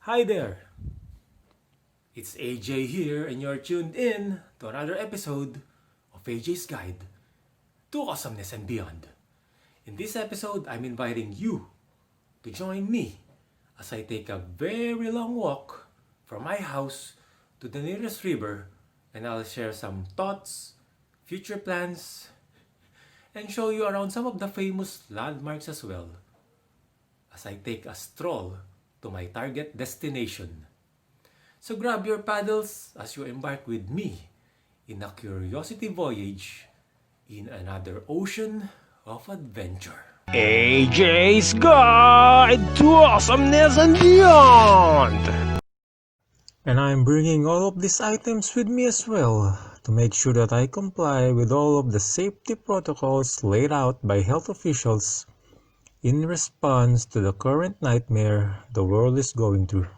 Hi there! It's AJ here and you're tuned in to another episode of AJ's Guide to Awesomeness and Beyond. In this episode, I'm inviting you to join me as I take a very long walk from my house to the nearest river, and I'll share some thoughts, future plans, and show you around some of the famous landmarks as well as I take a stroll to my target destination. So grab your paddles as you embark with me in a curiosity voyage in another ocean of adventure. AJ's Guide to Awesomeness and Beyond! And I'm bringing all of these items with me as well to make sure that I comply with all of the safety protocols laid out by health officials in response to the current nightmare the world is going through.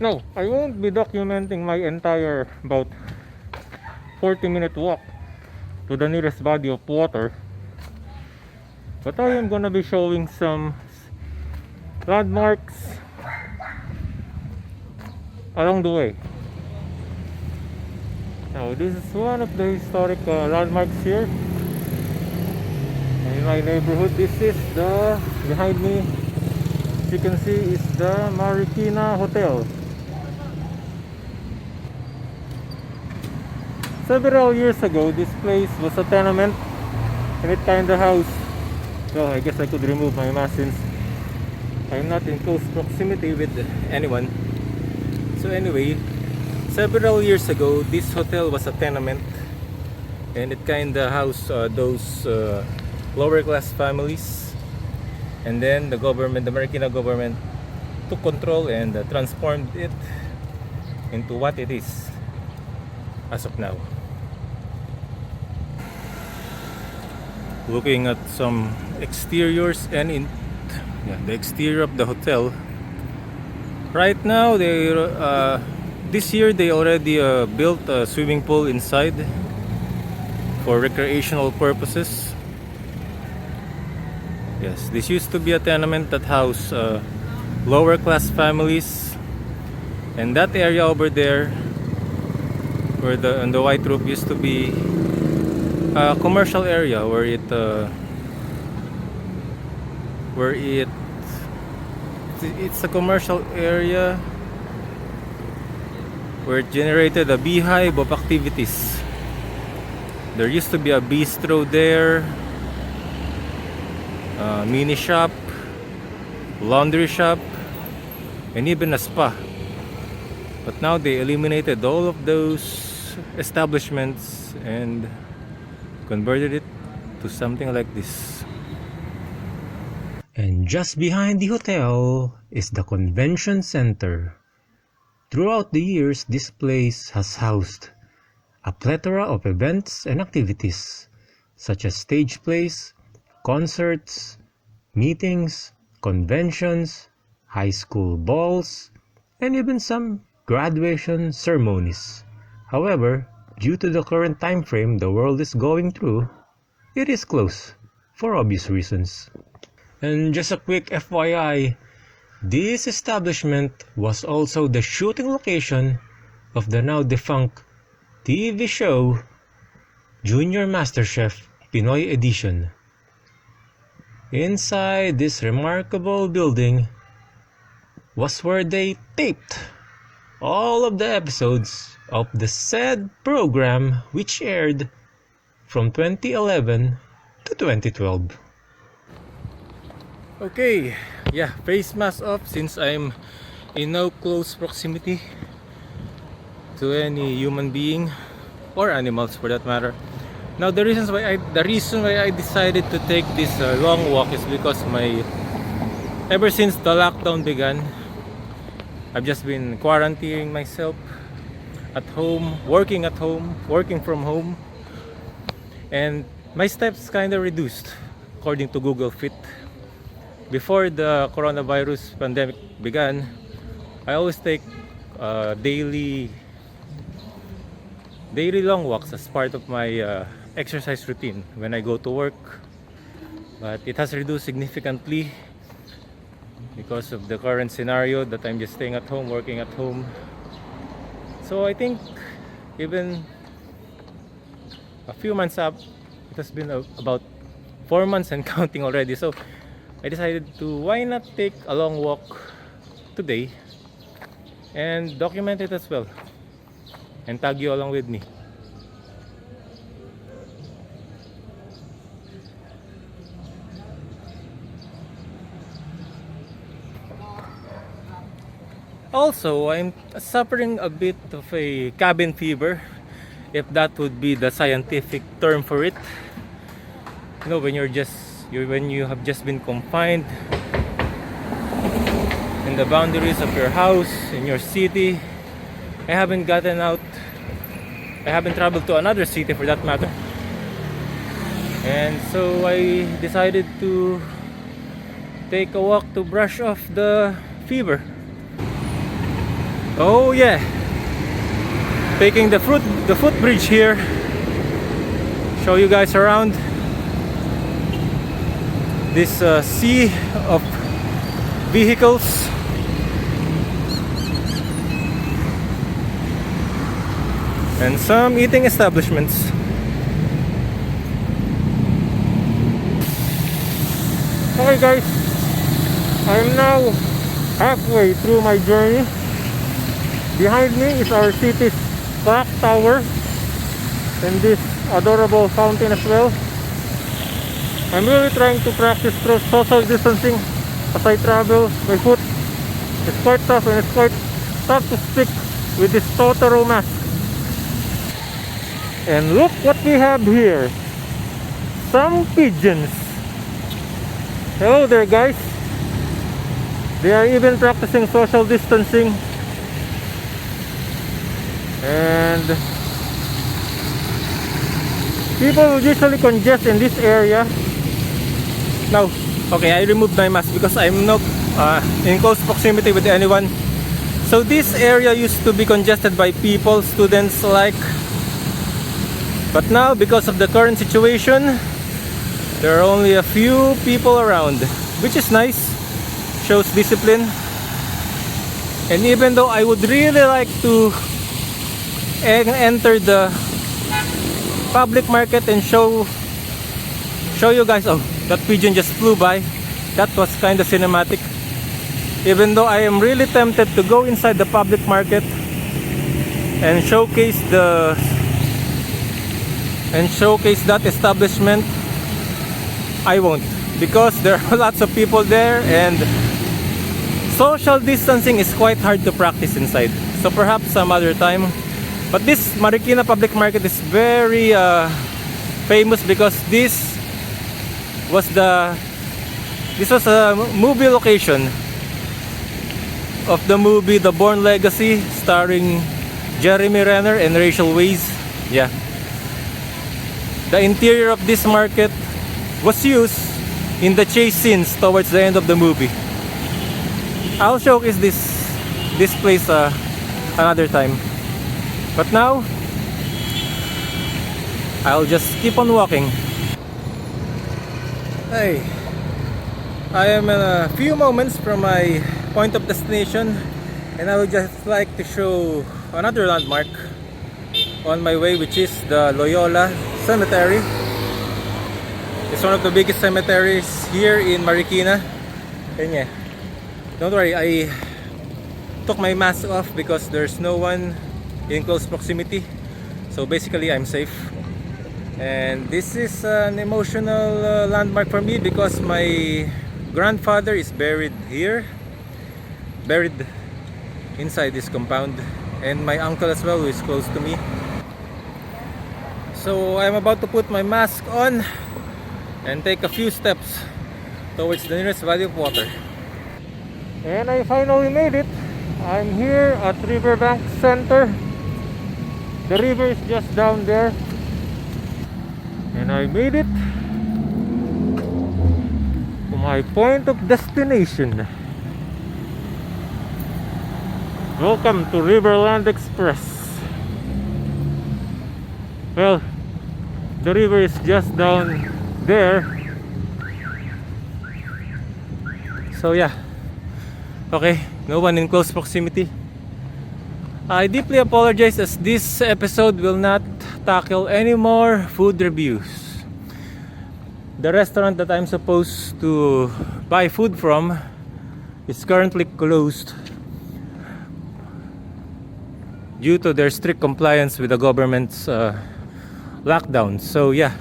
No, I won't be documenting my entire about 40-minute walk to the nearest body of water, but I am gonna be showing some landmarks along the way. Now this is one of the historic landmarks here in my neighborhood. This is the, behind me, as you can see, is the Marikina Hotel. Several years ago, this place was a tenement and it kinda housed, well, I guess I could remove my mask since I'm not in close proximity with anyone. So anyway, several years ago, this hotel was a tenement and it kinda housed those lower class families. And then the government, the Marikina government, took control and transformed it into what it is as of now. Looking at some exteriors and the exterior of the hotel. Right now, they this year they already built a swimming pool inside for recreational purposes. Yes, this used to be a tenement that housed lower class families, and that area over there where the white roof used to be a commercial area where it's a commercial area where it generated a beehive of activities. There used to be a bistro there, a mini shop, laundry shop, and even a spa. But now they eliminated all of those establishments and converted it to something like this. And just behind the hotel is the convention center. Throughout the years, this place has housed a plethora of events and activities such as stage plays, concerts, meetings, conventions, high school balls, and even some graduation ceremonies. However, due to the current time frame the world is going through, it is closed for obvious reasons. And just a quick FYI, this establishment was also the shooting location of the now defunct TV show Junior MasterChef Pinoy Edition. Inside this remarkable building was where they taped all of the episodes of the said program, which aired from 2011 to 2012. Okay, yeah, face mask off since I'm in no close proximity to any human being or animals for that matter. Now the reason why I decided to take this long walk is because ever since the lockdown began, I've just been quarantining myself at home, working from home, and my steps kind of reduced according to Google Fit. Before the coronavirus pandemic began, I always take daily long walks as part of my exercise routine when I go to work, but it has reduced significantly because of the current scenario that I'm just staying at home, working at home. So I think even a few months up, it has been about 4 months and counting already. So I decided to why not take a long walk today and document it as well and tag you along with me. Also, I'm suffering a bit of a cabin fever, if that would be the scientific term for it. You know, when when you have just been confined in the boundaries of your house, in your city. I haven't gotten out. I haven't traveled to another city for that matter. And so I decided to take a walk to brush off the fever. Oh yeah, taking the footbridge here, show you guys around this sea of vehicles. And some eating establishments. Okay guys, I'm now halfway through my journey. Behind me is our city's clock tower and this adorable fountain as well. I'm really trying to practice social distancing as I travel by foot. It's quite tough and it's quite tough to stick with this Totoro mask. And look what we have here. Some pigeons. Hello there guys. They are even practicing social distancing. And people usually congest in this area. Now, okay, I removed my mask because I'm not in close proximity with anyone. So this area used to be congested by people, students alike. But now, because of the current situation, there are only a few people around, which is nice, shows discipline. And even though I would really like to enter the public market and show you guys, oh, that pigeon just flew by. That was kind of cinematic. Even though I am really tempted to go inside the public market and showcase that establishment, I won't, because there are lots of people there and social distancing is quite hard to practice inside. So perhaps some other time. But this Marikina Public Market is very famous because this was a movie location of the movie The Bourne Legacy, starring Jeremy Renner and Rachel Weisz. Yeah. The interior of this market was used in the chase scenes towards the end of the movie. I'll showcase this place another time. But now, I'll just keep on walking. Hey, I am a few moments from my point of destination, and I would just like to show another landmark on my way, which is the Loyola Cemetery. It's one of the biggest cemeteries here in Marikina. And yeah, don't worry, I took my mask off because there's no one in close proximity, so basically I'm safe. And this is an emotional landmark for me because my grandfather is buried here, buried inside this compound, and my uncle as well, who is close to me. So I'm about to put my mask on and take a few steps towards the nearest body of water. And I finally made it I'm here at Riverbank Center. The river is just down there. And I made it to my point of destination. Welcome to Riverland Express. Well, the river is just down there. So yeah, okay, no one in close proximity. I deeply apologize as this episode will not tackle any more food reviews. The restaurant that I'm supposed to buy food from is currently closed due to their strict compliance with the government's lockdown. So yeah,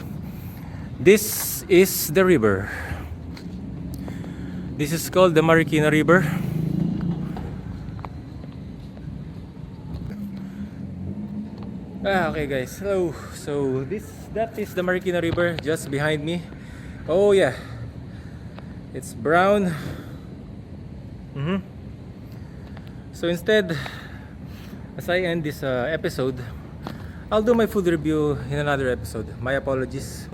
this is the river. This is called the Marikina River. Okay guys, hello. So that is the Marikina River just behind me. Oh yeah, it's brown. So instead, as I end this episode, I'll do my food review in another episode. My apologies.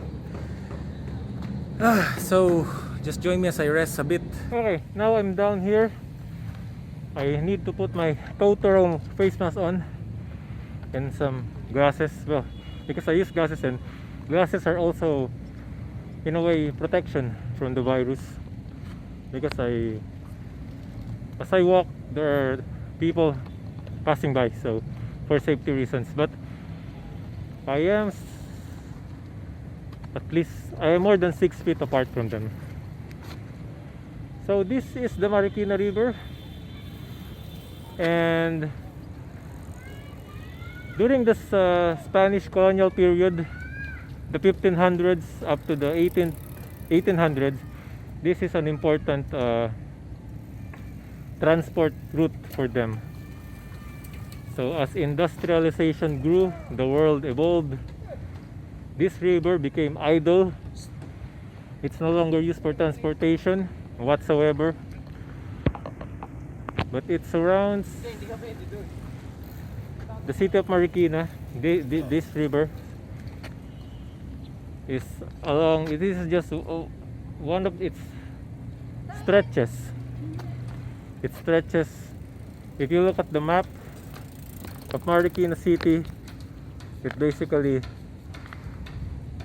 So just join me as I rest a bit. Okay, now I'm down here. I need to put my Totoro face mask on and some glasses. Well, because I use glasses, and glasses are also in a way protection from the virus. Because as I walk, there are people passing by, so for safety reasons. But I am more than 6 feet apart from them. So this is the Marikina River, and during this Spanish colonial period, the 1500s up to the 1800s, this is an important transport route for them. So as industrialization grew, the world evolved. This river became idle. It's no longer used for transportation whatsoever, but it surrounds the city of Marikina. This river is along, it is just one of its stretches. It stretches, if you look at the map of Marikina City, it basically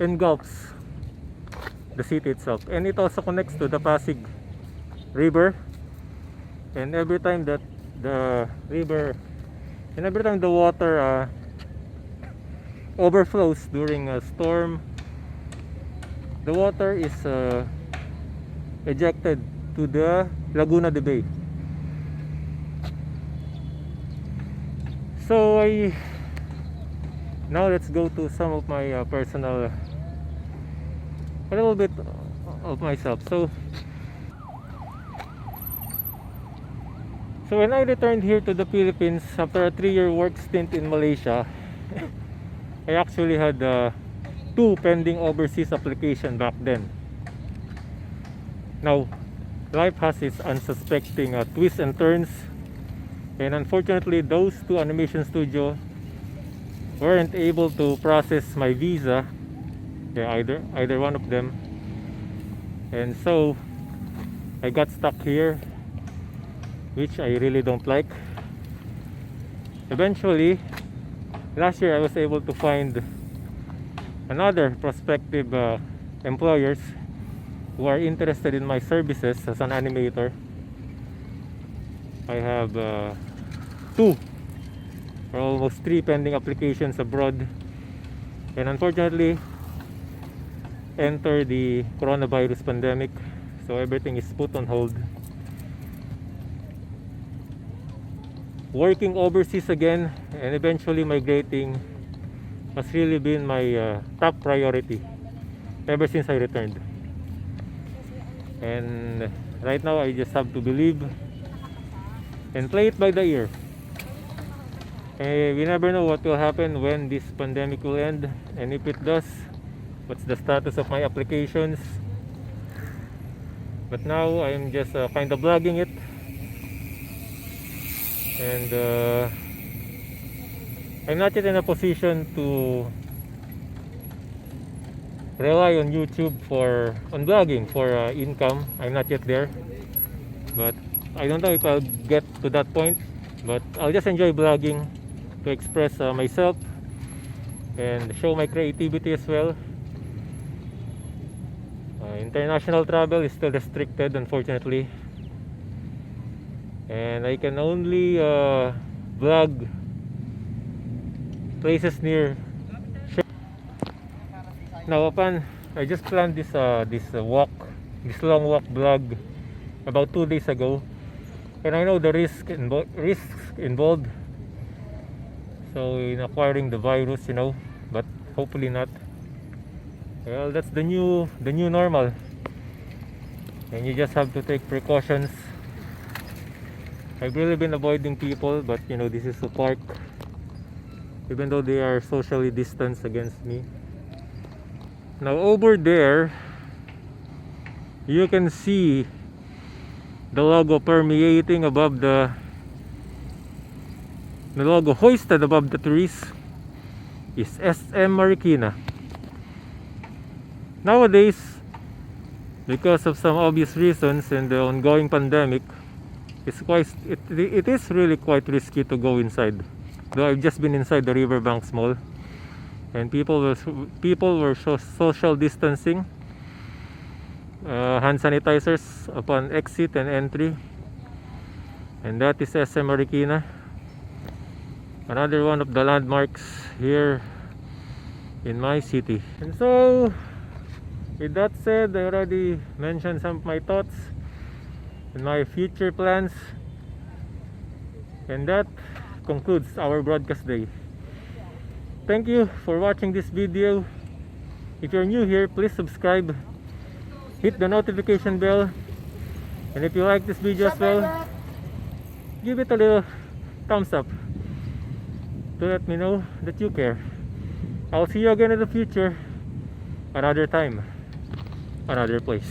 engulfs the city itself, and it also connects to the Pasig River. And every time that the river, and every time the water overflows during a storm, the water is ejected to the Laguna de Bay. So now let's go to some of my personal, a little bit of myself. So when I returned here to the Philippines after a 3-year work stint in Malaysia, I actually had 2 pending overseas applications back then. Now, life has its unsuspecting twists and turns, and unfortunately those 2 animation studios weren't able to process my visa. Either one of them, and so I got stuck here, which I really don't like. Eventually, last year I was able to find another prospective employers who are interested in my services as an animator. I have 2 or almost 3 pending applications abroad, and unfortunately enter the coronavirus pandemic, so everything is put on hold. Working overseas again and eventually migrating has really been my top priority ever since I returned. And right now I just have to believe and play it by the ear. We never know what will happen when this pandemic will end, and if it does, what's the status of my applications. But now I'm just kind of vlogging it And I'm not yet in a position to rely on YouTube on vlogging for income. I'm not yet there, but I don't know if I'll get to that point. But I'll just enjoy vlogging to express myself and show my creativity as well. International travel is still restricted, unfortunately, and I can only vlog places near. Now, I just planned this long walk vlog about 2 days ago, and I know the risks involved. So in acquiring the virus, but hopefully not. Well, that's the new normal, and you just have to take precautions. I've really been avoiding people, but this is a park, even though they are socially distanced against me. Now over there, you can see the logo permeating above the logo hoisted above the trees is SM Marikina. Nowadays, because of some obvious reasons and the ongoing pandemic, it is really quite risky to go inside. Though I've just been inside the Riverbanks Mall, and people were social distancing, hand sanitizers upon exit and entry, and that is SM Marikina, another one of the landmarks here in my city. And so, with that said, I already mentioned some of my thoughts and my future plans, and that concludes our broadcast day. Thank you for watching this video. If you're new here, please subscribe, hit the notification bell, and if you like this video as well, give it a little thumbs up to let me know that you care. I'll see you again in the future, another time, another place.